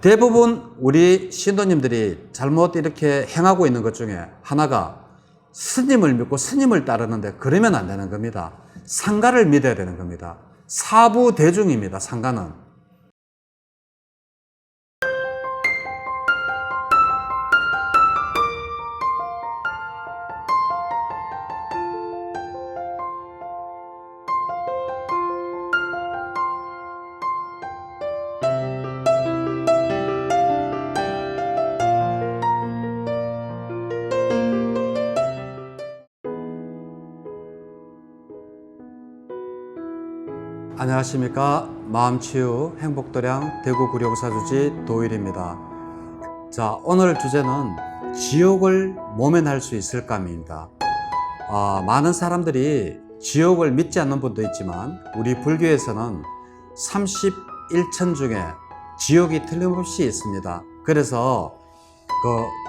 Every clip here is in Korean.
대부분 우리 신도님들이 잘못 이렇게 행하고 있는 것 중에 하나가 스님을 믿고 스님을 따르는데 그러면 안 되는 겁니다. 상가를 믿어야 되는 겁니다. 사부대중입니다. 상가는. 안녕하십니까. 마음치유 행복도량 대구구룡사주지 도일입니다. 자, 오늘 주제는 지옥을 모면할 수 있을까입니다. 많은 사람들이 지옥을 믿지 않는 분도 있지만 우리 불교에서는 31천 중에 지옥이 틀림없이 있습니다. 그래서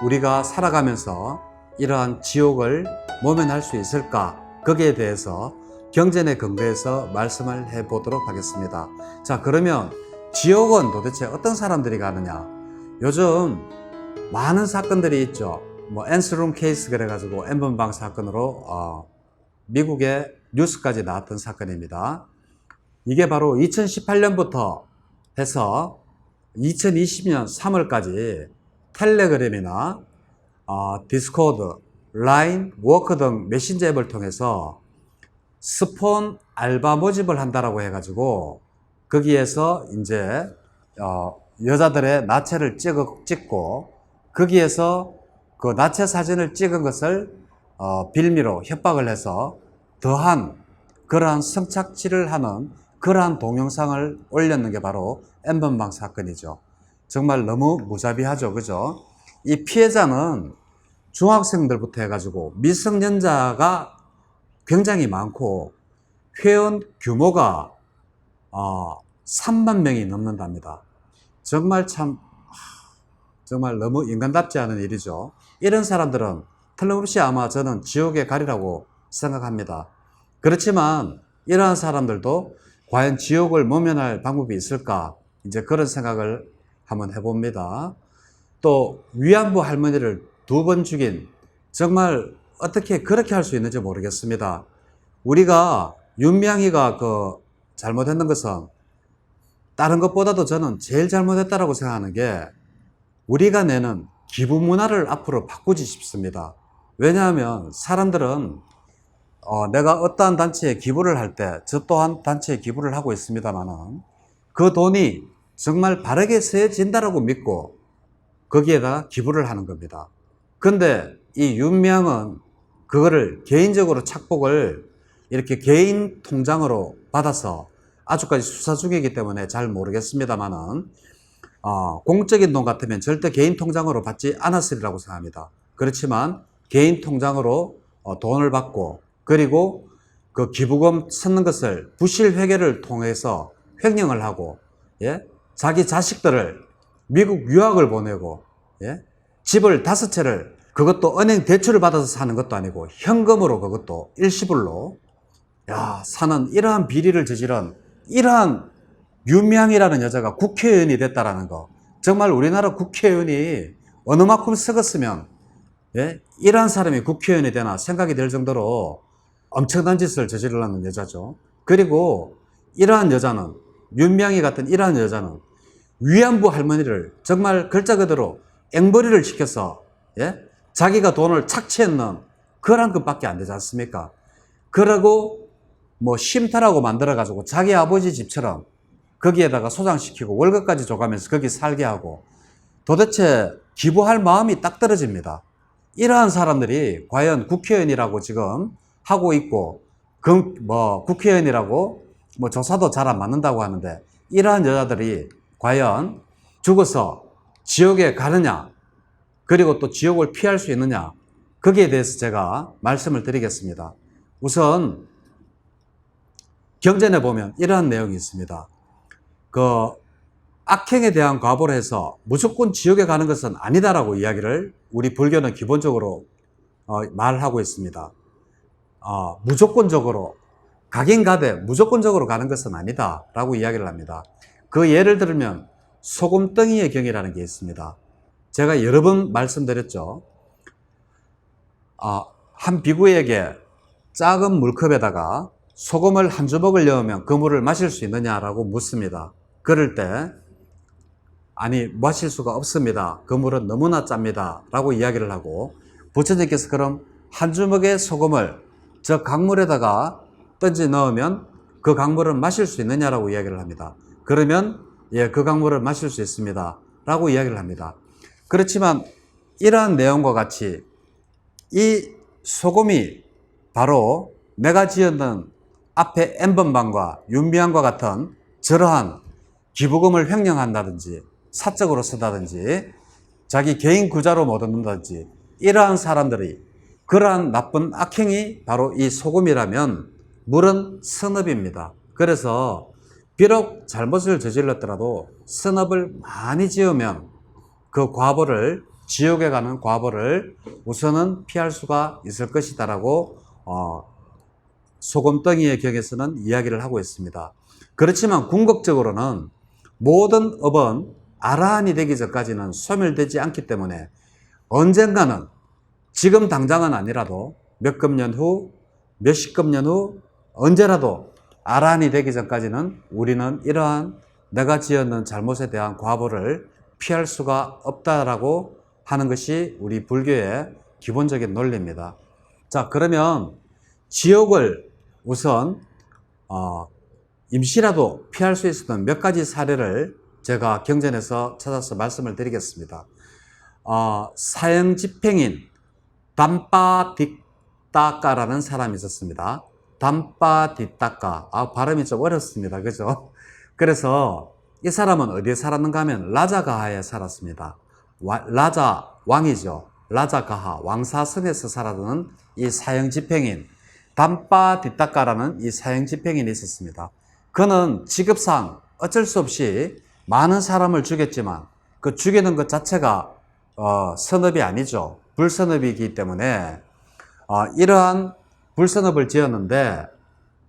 우리가 살아가면서 이러한 지옥을 모면할 수 있을까? 거기에 대해서 경전에 근거해서 말씀을 해보도록 하겠습니다. 자, 그러면 지옥은 도대체 어떤 사람들이 가느냐? 요즘 많은 사건들이 있죠. 앤스룸 케이스 그래가지고 N번방 사건으로 미국의 뉴스까지 나왔던 사건입니다. 이게 바로 2018년부터 해서 2020년 3월까지 텔레그램이나 디스코드, 라인, 워크 등 메신저 앱을 통해서 스폰 알바 모집을 한다라고 해가지고 거기에서 이제 여자들의 나체를 찍고 거기에서 그 나체 사진을 찍은 것을 빌미로 협박을 해서 더한 그러한 성착취를 하는 그러한 동영상을 올렸는 게 바로 N번방 사건이죠. 정말 너무 무자비하죠, 그죠? 이 피해자는 중학생들부터 해가지고 미성년자가 굉장히 많고 회원 규모가 3만 명이 넘는답니다. 정말 정말 너무 인간답지 않은 일이죠. 이런 사람들은 틀림없이 아마 저는 지옥에 가리라고 생각합니다. 그렇지만 이러한 사람들도 과연 지옥을 모면할 방법이 있을까? 이제 그런 생각을 한번 해봅니다. 또 위안부 할머니를 2번 죽인, 정말 어떻게 그렇게 할 수 있는지 모르겠습니다. 우리가 윤미향이가 잘못했는 것은 다른 것보다도 저는 제일 잘못했다라고 생각하는 게 우리가 내는 기부 문화를 앞으로 바꾸지 싶습니다. 왜냐하면 사람들은 내가 어떠한 단체에 기부를 할 때 저 또한 단체에 기부를 하고 있습니다만은 그 돈이 정말 바르게 쓰여진다라고 믿고 거기에다 기부를 하는 겁니다. 근데 이 윤미향은 그거를 개인적으로 착복을 이렇게 개인 통장으로 받아서 아주까지 수사 중이기 때문에 잘 모르겠습니다만은 공적인 돈 같으면 절대 개인 통장으로 받지 않았으리라고 생각합니다. 그렇지만 개인 통장으로 돈을 받고 그리고 그 기부금 쓰는 것을 부실 회계를 통해서 횡령을 하고, 예? 자기 자식들을 미국 유학을 보내고, 예? 집을 5채를 그것도 은행 대출을 받아서 사는 것도 아니고 현금으로 그것도 일시불로 사는 이러한 비리를 저지른 이러한 윤미향이라는 여자가 국회의원이 됐다라는 거, 정말 우리나라 국회의원이 어느 만큼 썩었으면 이러한 사람이 국회의원이 되나 생각이 들 정도로 엄청난 짓을 저지르는 여자죠. 그리고 이러한 여자는, 윤미향이 같은 이러한 여자는 위안부 할머니를 정말 글자 그대로 앵벌이를 시켜서 자기가 돈을 착취했는 그런 것밖에 안 되지 않습니까? 그러고 쉼터라고 만들어가지고 자기 아버지 집처럼 거기에다가 소장시키고 월급까지 줘가면서 거기 살게 하고, 도대체 기부할 마음이 딱 떨어집니다. 이러한 사람들이 과연 국회의원이라고 지금 하고 있고, 국회의원이라고 조사도 잘 안 맞는다고 하는데 이러한 여자들이 과연 죽어서 지옥에 가느냐, 그리고 또 지옥을 피할 수 있느냐, 거기에 대해서 제가 말씀을 드리겠습니다. 우선 경전에 보면 이러한 내용이 있습니다. 악행에 대한 과보를 해서 무조건 지옥에 가는 것은 아니다라고 이야기를 우리 불교는 기본적으로 말하고 있습니다. 무조건적으로 각인가되 무조건적으로 가는 것은 아니다라고 이야기를 합니다. 그 예를 들면 소금덩이의 경이라는 게 있습니다. 제가 여러 번 말씀드렸죠. 한 비구에게 작은 물컵에다가 소금을 한 주먹을 넣으면 그 물을 마실 수 있느냐라고 묻습니다. 그럴 때 아니 마실 수가 없습니다. 그 물은 너무나 짭니다 라고 이야기를 하고, 부처님께서 그럼 한 주먹의 소금을 저 강물에다가 던지 넣으면 그 강물은 마실 수 있느냐라고 이야기를 합니다. 그러면 예, 그 강물을 마실 수 있습니다 라고 이야기를 합니다. 그렇지만 이러한 내용과 같이 이 소금이 바로 내가 지었던 앞에 N번방과 윤미향과 같은 저러한 기부금을 횡령한다든지 사적으로 쓴다든지 자기 개인 구자로 못 얻는다든지 이러한 사람들이 그러한 나쁜 악행이 바로 이 소금이라면 물은 선업입니다. 그래서 비록 잘못을 저질렀더라도 선업을 많이 지으면 그 과보를, 지옥에 가는 과보를 우선은 피할 수가 있을 것이다라고 소금덩이의 격에서는 이야기를 하고 있습니다. 그렇지만 궁극적으로는 모든 업은 아라한이 되기 전까지는 소멸되지 않기 때문에 언젠가는, 지금 당장은 아니라도 몇십 년 후, 몇십급 년 후 언제라도 아라한이 되기 전까지는 우리는 이러한 내가 지었는 잘못에 대한 과보를 피할 수가 없다라고 하는 것이 우리 불교의 기본적인 논리입니다. 자, 그러면 지옥을 우선 임시라도 피할 수 있었던 몇 가지 사례를 제가 경전에서 찾아서 말씀을 드리겠습니다. 사형집행인 담빠디따까라는 사람이 있었습니다. 담빠디따까. 발음이 좀 어렵습니다. 그죠? 그래서 이 사람은 어디에 살았는가 하면 라자가하에 살았습니다. 라자 왕이죠. 라자가하 왕사성에서 살았던 이 사형집행인 담빠디따까라는 이 사형집행인이 있었습니다. 그는 직업상 어쩔 수 없이 많은 사람을 죽였지만 그 죽이는 것 자체가 선업이 아니죠. 불선업이기 때문에 이러한 불선업을 지었는데,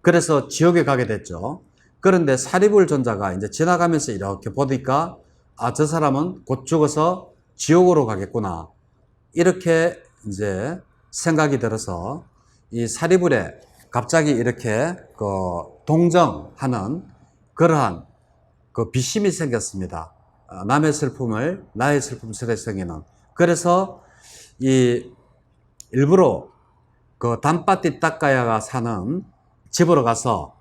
그래서 지옥에 가게 됐죠. 그런데 사리불 존자가 이제 지나가면서 이렇게 보니까 저 사람은 곧 죽어서 지옥으로 가겠구나, 이렇게 이제 생각이 들어서 이 사리불에 갑자기 이렇게 동정하는 그러한 비심이 생겼습니다. 남의 슬픔을 나의 슬픔스레 생기는. 그래서 일부러 담빠띠따까야가 사는 집으로 가서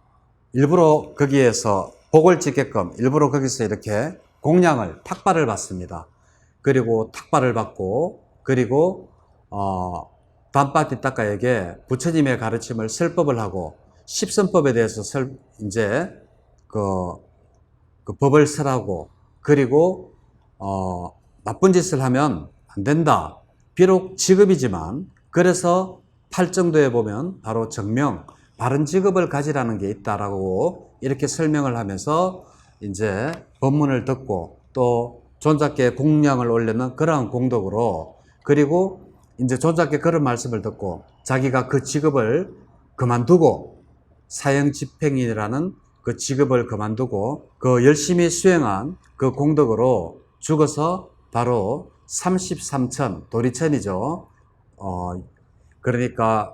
일부러 거기에서 복을 짓게끔 일부러 거기서 이렇게 공양을, 탁발을 받습니다. 그리고 탁발을 받고, 그리고 담빠띠따까에게 부처님의 가르침을 설법을 하고 십선법에 대해서 이제 그 법을 설하고, 그리고 나쁜 짓을 하면 안 된다. 비록 직업이지만, 그래서 팔정도에 보면 바로 정명, 바른 직업을 가지라는 게 있다라고 이렇게 설명을 하면서 이제 법문을 듣고 또 존자께 공양을 올리는 그러한 공덕으로, 그리고 이제 존자께 그런 말씀을 듣고 자기가 그 직업을 그만두고, 사형집행인이라는 그 직업을 그만두고 그 열심히 수행한 그 공덕으로 죽어서 바로 33천, 도리천이죠. 그러니까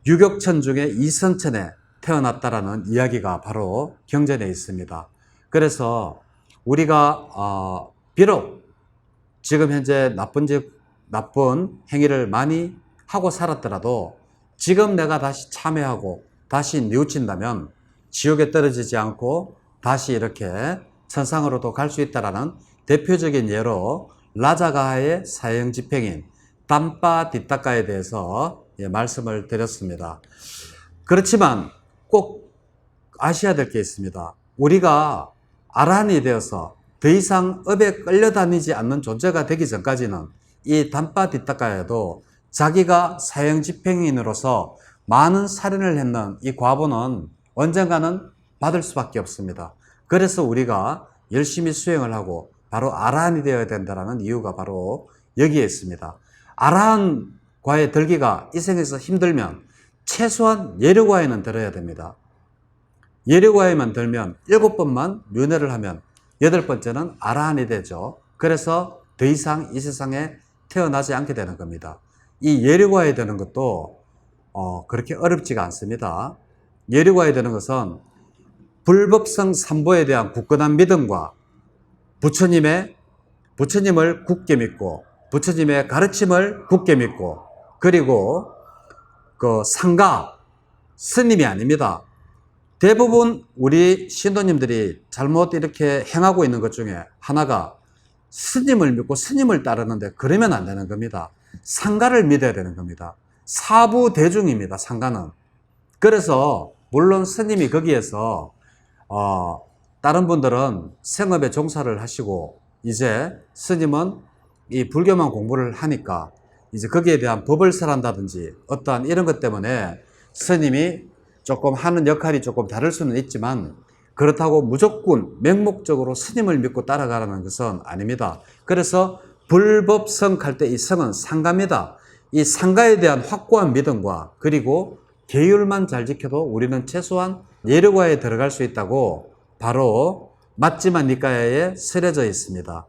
유격천 중에 이선천에 태어났다라는 이야기가 바로 경전에 있습니다. 그래서 우리가 비록 지금 현재 나쁜 행위를 많이 하고 살았더라도 지금 내가 다시 참회하고 다시 뉘우친다면 지옥에 떨어지지 않고 다시 이렇게 천상으로도 갈 수 있다라는 대표적인 예로 라자가하의 사형집행인 담빠디따까에 대해서 말씀을 드렸습니다. 그렇지만 꼭 아셔야 될 게 있습니다. 우리가 아라한이 되어서 더 이상 업에 끌려다니지 않는 존재가 되기 전까지는 이 담빠디따까에도 자기가 사형집행인으로서 많은 살인을 했는 이 과보는 언젠가는 받을 수밖에 없습니다. 그래서 우리가 열심히 수행을 하고 바로 아라한이 되어야 된다는 이유가 바로 여기에 있습니다. 아라한과에 들기가 이 생에서 힘들면 최소한 예류과에는 들어야 됩니다. 예류과에만 들면 7번만 윤회를 하면 여덟 번째는 아라한이 되죠. 그래서 더 이상 이 세상에 태어나지 않게 되는 겁니다. 이 예류과에 되는 것도 그렇게 어렵지가 않습니다. 예류과에 되는 것은 불법성 삼보에 대한 굳건한 믿음과 부처님을 굳게 믿고 부처님의 가르침을 굳게 믿고 그리고 그 상가 스님이 아닙니다. 대부분 우리 신도님들이 잘못 이렇게 행하고 있는 것 중에 하나가 스님을 믿고 스님을 따르는데 그러면 안 되는 겁니다. 상가를 믿어야 되는 겁니다. 사부대중입니다. 상가는. 그래서 물론 스님이 거기에서 다른 분들은 생업에 종사를 하시고 이제 스님은 이 불교만 공부를 하니까 이제 거기에 대한 법을 설한다든지 어떠한 이런 것 때문에 스님이 조금 하는 역할이 조금 다를 수는 있지만 그렇다고 무조건 맹목적으로 스님을 믿고 따라가라는 것은 아닙니다. 그래서 불법성할 때 이 성은 상가입니다. 이 상가에 대한 확고한 믿음과 그리고 계율만 잘 지켜도 우리는 최소한 예류과에 들어갈 수 있다고 바로 맞지만 니까야에 쓰여져 있습니다.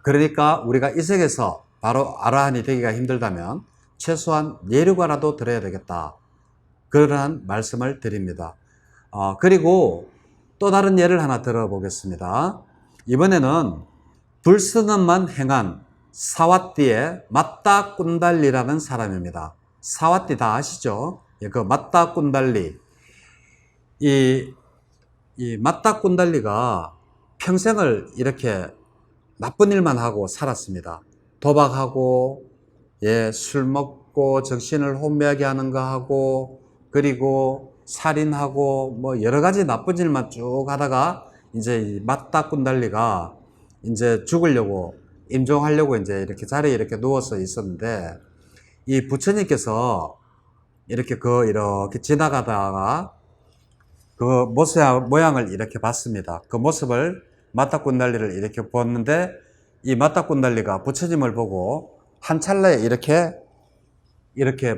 그러니까 우리가 이 세계에서 바로 아라한이 되기가 힘들다면 최소한 예류과라도 들어야 되겠다. 그러한 말씀을 드립니다. 그리고 또 다른 예를 하나 들어보겠습니다. 이번에는 불스는만 행한 사와띠의 마따 꾼달리라는 사람입니다. 사와띠 다 아시죠? 그 마따 꾼달리. 이 마따 꾼달리가 평생을 이렇게 나쁜 일만 하고 살았습니다. 도박하고, 술 먹고, 정신을 혼미하게 하는 거 하고, 그리고 살인하고, 뭐 여러 가지 나쁜 일만 쭉 하다가, 이제 이 마따 꾼달리가 이제 죽으려고, 임종하려고 이제 이렇게 자리에 이렇게 누워서 있었는데, 이 부처님께서 이렇게 이렇게 지나가다가 그 모양을 이렇게 봤습니다. 그 모습을 마따 꾼달리를 이렇게 보는데 이 마따 꾼달리가 부처님을 보고 한 찰나에 이렇게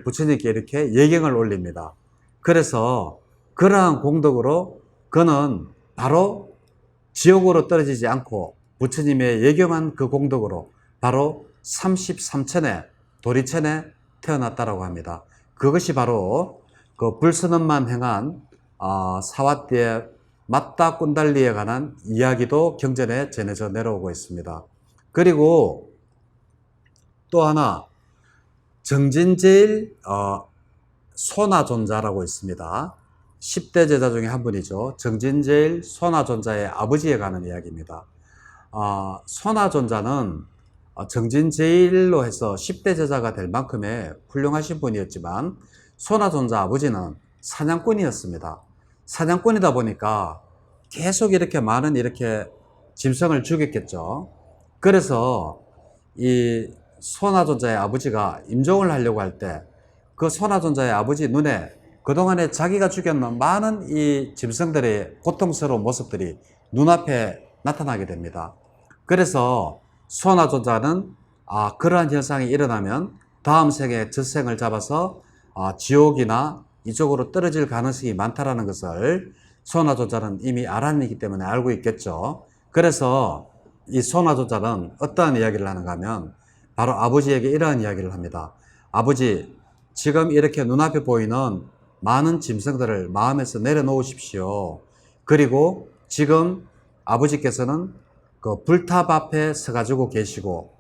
부처님께 이렇게 예경을 올립니다. 그래서 그러한 공덕으로 그는 바로 지옥으로 떨어지지 않고 부처님의 예경한 그 공덕으로 바로 33천에 도리천에 태어났다라고 합니다. 그것이 바로 그 불선언만 행한 사와띠의 마따 꾼달리에 관한 이야기도 경전에 전해져 내려오고 있습니다. 그리고 또 하나 정진제일 소나존자라고 있습니다. 10대 제자 중에 한 분이죠. 정진제일 소나존자의 아버지에 관한 이야기입니다. 소나존자는 정진제일로 해서 10대 제자가 될 만큼의 훌륭하신 분이었지만 소나존자 아버지는 사냥꾼이었습니다. 사냥꾼이다 보니까 계속 이렇게 많은 이렇게 짐승을 죽였겠죠. 그래서 이 소나존자의 아버지가 임종을 하려고 할 때 그 소나존자의 아버지 눈에 그동안에 자기가 죽였는 많은 이 짐승들의 고통스러운 모습들이 눈앞에 나타나게 됩니다. 그래서 소나존자는 그러한 현상이 일어나면 다음 생에 젖생을 잡아서 지옥이나 이쪽으로 떨어질 가능성이 많다라는 것을 소나존자는 이미 아란이기 때문에 알고 있겠죠. 그래서 이 소나존자는 어떠한 이야기를 하는가 하면 바로 아버지에게 이러한 이야기를 합니다. 아버지, 지금 이렇게 눈앞에 보이는 많은 짐승들을 마음에서 내려놓으십시오. 그리고 지금 아버지께서는 그 불탑 앞에 서가지고 계시고,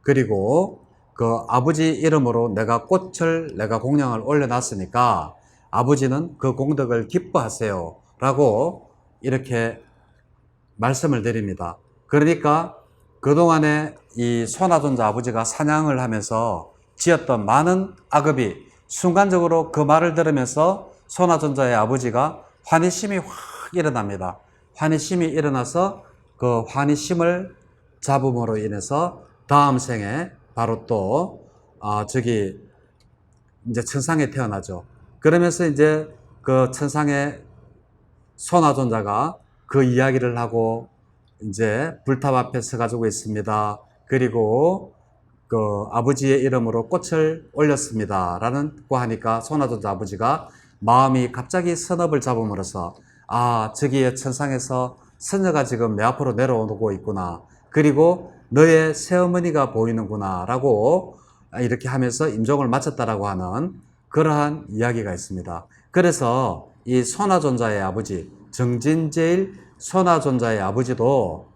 그리고 그 아버지 이름으로 내가 공양을 올려놨으니까 아버지는 그 공덕을 기뻐하세요. 라고 이렇게 말씀을 드립니다. 그러니까 그동안에 이 소나존자 아버지가 사냥을 하면서 지었던 많은 악업이 순간적으로 그 말을 들으면서 소나존자의 아버지가 환희심이 확 일어납니다. 환희심이 일어나서 그 환희심을 잡음으로 인해서 다음 생에 바로 또 이제 천상에 태어나죠. 그러면서 이제 그 천상의 소나존자가 그 이야기를 하고 이제 불탑 앞에 서가지고 있습니다. 그리고 그 아버지의 이름으로 꽃을 올렸습니다. 라는 거 하니까 소나존자 아버지가 마음이 갑자기 선업을 잡음으로써 저기에 천상에서 선녀가 지금 내 앞으로 내려오고 있구나. 그리고 너의 새어머니가 보이는구나. 라고 이렇게 하면서 임종을 마쳤다라고 하는 그러한 이야기가 있습니다. 그래서 이 손아존자의 아버지, 정진제일 손아존자의 아버지도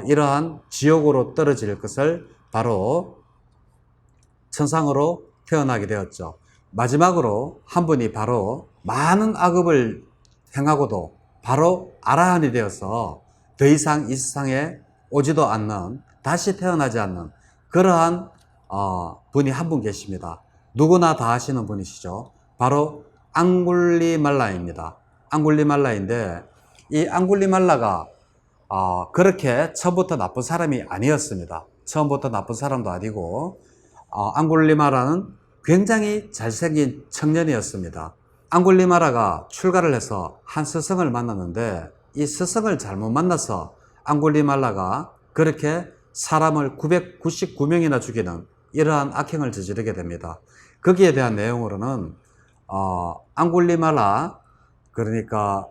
이러한 지옥으로 떨어질 것을 바로 천상으로 태어나게 되었죠. 마지막으로 한 분이 바로 많은 악업을 행하고도 바로 아라한이 되어서 더 이상 이 세상에 오지도 않는, 다시 태어나지 않는 그러한 분이 한 분 계십니다. 누구나 다 아시는 분이시죠. 바로 앙굴리말라입니다. 앙굴리말라인데 이 앙굴리말라가 그렇게 처음부터 나쁜 사람이 아니었습니다. 처음부터 나쁜 사람도 아니고 앙굴리마라는 굉장히 잘생긴 청년이었습니다. 앙굴리마라가 출가를 해서 한 스승을 만났는데 이 스승을 잘못 만나서 앙굴리말라가 그렇게 사람을 999명이나 죽이는 이러한 악행을 저지르게 됩니다. 거기에 대한 내용으로는 앙굴리말라, 그러니까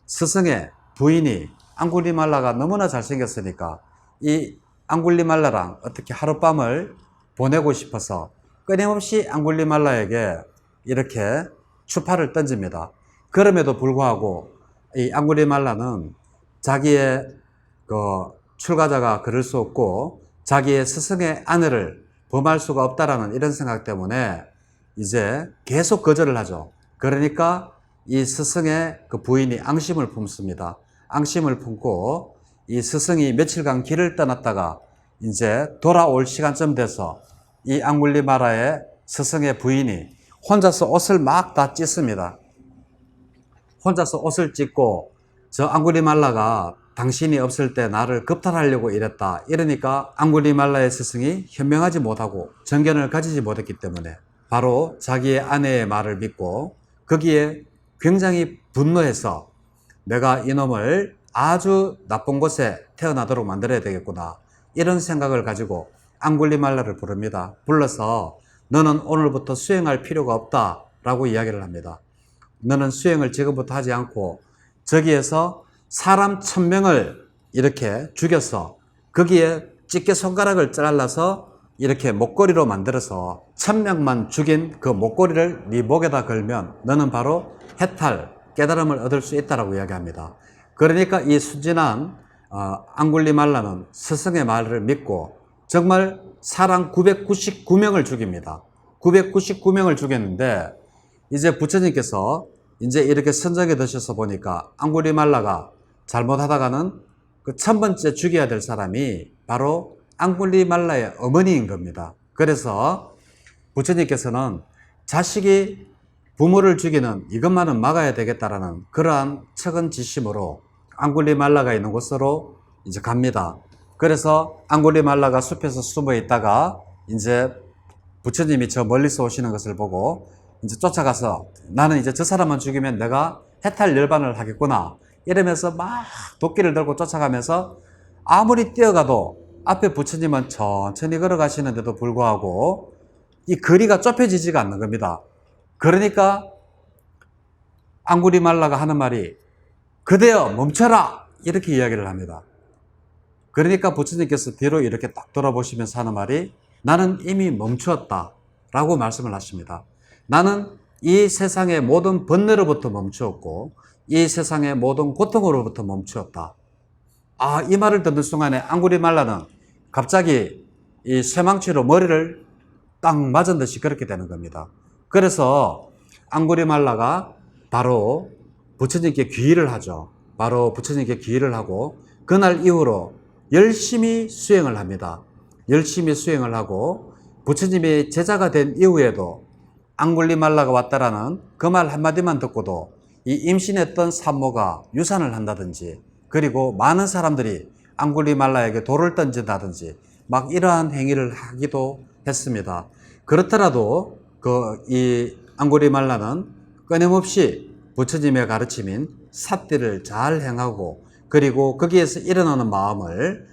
스승의 부인이 앙굴리말라가 너무나 잘생겼으니까 이 앙굴리말라랑 어떻게 하룻밤을 보내고 싶어서 끊임없이 앙굴리말라에게 이렇게 추파를 던집니다. 그럼에도 불구하고 이 앙굴리말라는 자기의 출가자가 그럴 수 없고 자기의 스승의 아내를 범할 수가 없다라는 이런 생각 때문에 이제 계속 거절을 하죠. 그러니까 이 스승의 그 부인이 앙심을 품습니다. 앙심을 품고 이 스승이 며칠간 길을 떠났다가 이제 돌아올 시간쯤 돼서 이 앙굴리마라의 스승의 부인이 혼자서 옷을 막 다 찢습니다. 혼자서 옷을 찢고 저 앙굴리말라가 당신이 없을 때 나를 겁탈하려고 이랬다. 이러니까 앙굴리말라의 스승이 현명하지 못하고 정견을 가지지 못했기 때문에 바로 자기의 아내의 말을 믿고 거기에 굉장히 분노해서 내가 이놈을 아주 나쁜 곳에 태어나도록 만들어야 되겠구나. 이런 생각을 가지고 앙굴리말라를 부릅니다. 불러서 너는 오늘부터 수행할 필요가 없다 라고 이야기를 합니다. 너는 수행을 지금부터 하지 않고 저기에서 사람 1000명을 이렇게 죽여서 거기에 집게 손가락을 잘라서 이렇게 목걸이로 만들어서 1000명만 죽인 그 목걸이를 네 목에다 걸면 너는 바로 해탈, 깨달음을 얻을 수 있다라고 이야기합니다. 그러니까 이 순진한 앙굴리말라는 스승의 말을 믿고 정말 사람 999명을 죽입니다. 999명을 죽였는데 이제 부처님께서 이제 이렇게 선정에 드셔서 보니까 앙굴리말라가 잘못하다가는 그 1000번째 죽여야 될 사람이 바로 앙굴리말라의 어머니인 겁니다. 그래서 부처님께서는 자식이 부모를 죽이는 이것만은 막아야 되겠다라는 그러한 책은지심으로 앙굴리말라가 있는 곳으로 이제 갑니다. 그래서 앙굴리말라가 숲에서 숨어 있다가 이제 부처님이 저 멀리서 오시는 것을 보고 이제 쫓아가서 나는 이제 저 사람만 죽이면 내가 해탈 열반을 하겠구나. 이러면서 막 도끼를 들고 쫓아가면서 아무리 뛰어가도 앞에 부처님은 천천히 걸어가시는데도 불구하고 이 거리가 좁혀지지가 않는 겁니다. 그러니까 앙굴리말라가 하는 말이 그대여 멈춰라 이렇게 이야기를 합니다. 그러니까 부처님께서 뒤로 이렇게 딱 돌아보시면서 하는 말이 나는 이미 멈추었다 라고 말씀을 하십니다. 나는 이 세상의 모든 번뇌로부터 멈추었고 이 세상의 모든 고통으로부터 멈추었다. 이 말을 듣는 순간에 앙굴리말라는 갑자기 이 쇠망치로 머리를 딱 맞은 듯이 그렇게 되는 겁니다. 그래서 앙굴리말라가 바로 부처님께 귀의를 하죠. 바로 부처님께 귀의를 하고 그날 이후로 열심히 수행을 합니다. 열심히 수행을 하고 부처님의 제자가 된 이후에도 앙굴리말라가 왔다라는 그 말 한마디만 듣고도 이 임신했던 산모가 유산을 한다든지 그리고 많은 사람들이 앙굴리말라에게 돌을 던진다든지 막 이러한 행위를 하기도 했습니다. 그렇더라도 이 앙굴리말라는 끊임없이 부처님의 가르침인 삿대를 잘 행하고 그리고 거기에서 일어나는 마음을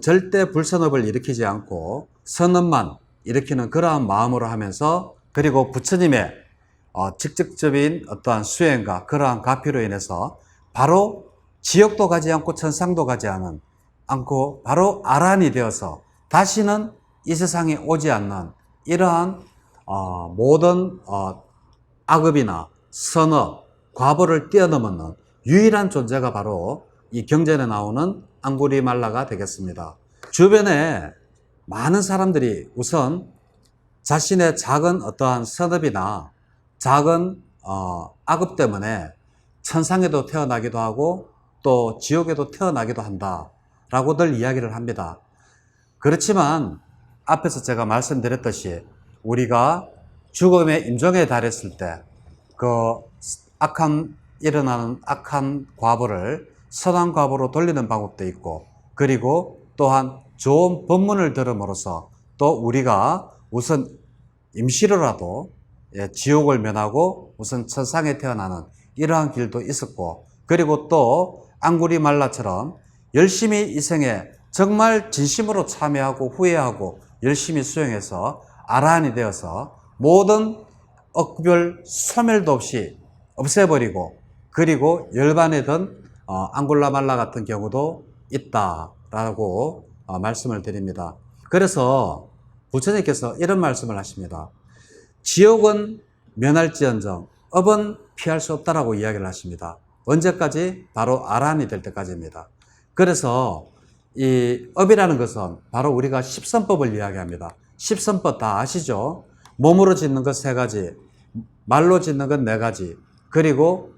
절대 불선업을 일으키지 않고 선업만 일으키는 그러한 마음으로 하면서 그리고 부처님의 직접적인 어떠한 수행과 그러한 가피로 인해서 바로 지옥도 가지 않고 천상도 가지 않고 바로 아란이 되어서 다시는 이 세상에 오지 않는 이러한 모든 악업이나 선업, 과보를 뛰어넘는 유일한 존재가 바로 이 경전에 나오는 앙구리말라가 되겠습니다. 주변에 많은 사람들이 우선 자신의 작은 어떠한 선업이나 작은 악업 때문에 천상에도 태어나기도 하고 또 지옥에도 태어나기도 한다 라고들 이야기를 합니다. 그렇지만 앞에서 제가 말씀드렸듯이 우리가 죽음의 임종에 달했을 때 그 일어나는 악한 과보를 선한 과보로 돌리는 방법도 있고, 그리고 또한 좋은 법문을 들음으로써 또 우리가 우선 임시로라도 지옥을 면하고 우선 천상에 태어나는 이러한 길도 있었고, 그리고 또 앙구리말라처럼 열심히 이 생에 정말 진심으로 참여하고 후회하고 열심히 수행해서 아라한이 되어서 모든 억별 소멸도 없이 없애버리고 그리고 열반에 든 앙굴라말라 같은 경우도 있다라고 말씀을 드립니다. 그래서 부처님께서 이런 말씀을 하십니다. 지옥은 면할지언정 업은 피할 수 없다라고 이야기를 하십니다. 언제까지? 바로 아란이 될 때까지입니다. 그래서 이 업이라는 것은 바로 우리가 십선법을 이야기합니다. 십선법 다 아시죠? 몸으로 짓는 것 3가지, 말로 짓는 것 4가지, 그리고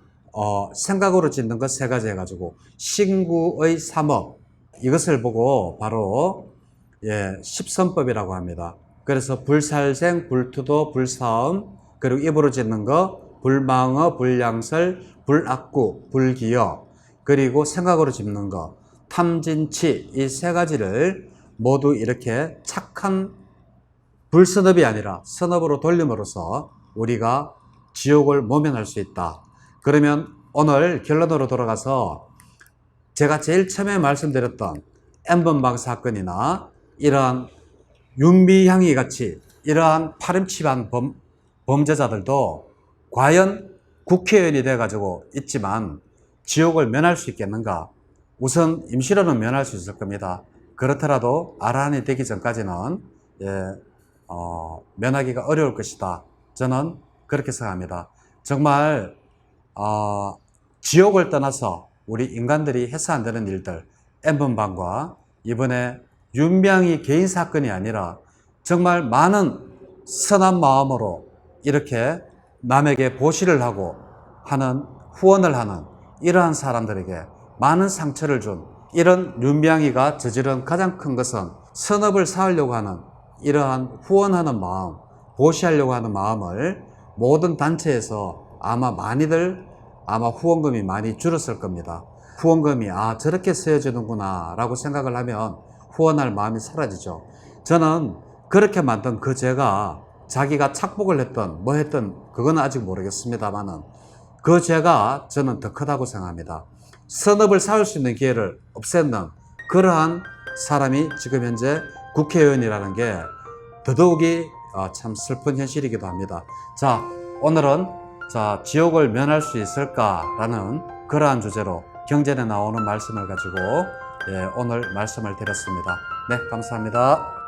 생각으로 짓는 것 3가지 해가지고 신구의 3업, 이것을 보고 바로 십선법이라고 합니다. 그래서 불살생, 불투도, 불사음, 그리고 입으로 짓는 거 불망어, 불량설, 불악구, 불기여, 그리고 생각으로 짓는 거 탐진치, 이 3가지를 모두 이렇게 착한 불선업이 아니라 선업으로 돌림으로써 우리가 지옥을 모면할 수 있다. 그러면 오늘 결론으로 돌아가서 제가 제일 처음에 말씀드렸던 N번방 사건이나 이러한 윤미향이 같이 이러한 파렴치한 범죄자들도 과연 국회의원이 돼가지고 있지만 지옥을 면할 수 있겠는가? 우선 임시로는 면할 수 있을 겁니다. 그렇더라도 아라한이 되기 전까지는 면하기가 어려울 것이다. 저는 그렇게 생각합니다. 정말 지옥을 떠나서 우리 인간들이 해서 안 되는 일들, N번방과 이번에 윤미향이 개인 사건이 아니라 정말 많은 선한 마음으로 이렇게 남에게 보시를 하고 하는, 후원을 하는 이러한 사람들에게 많은 상처를 준 이런 윤미향이가 저지른 가장 큰 것은 선업을 쌓으려고 하는 이러한 후원하는 마음, 보시하려고 하는 마음을 모든 단체에서 아마 후원금이 많이 줄었을 겁니다. 후원금이 저렇게 쓰여지는구나 라고 생각을 하면 후원할 마음이 사라지죠. 저는 그렇게 만든 그 죄가 자기가 착복을 했던 뭐 했던 그건 아직 모르겠습니다만은 그 죄가 저는 더 크다고 생각합니다. 선업을 쌓을 수 있는 기회를 없앤는 그러한 사람이 지금 현재 국회의원이라는 게 더더욱이 참 슬픈 현실이기도 합니다. 자, 오늘은 지옥을 면할 수 있을까라는 그러한 주제로 경전에 나오는 말씀을 가지고 오늘 말씀을 드렸습니다. 네, 감사합니다.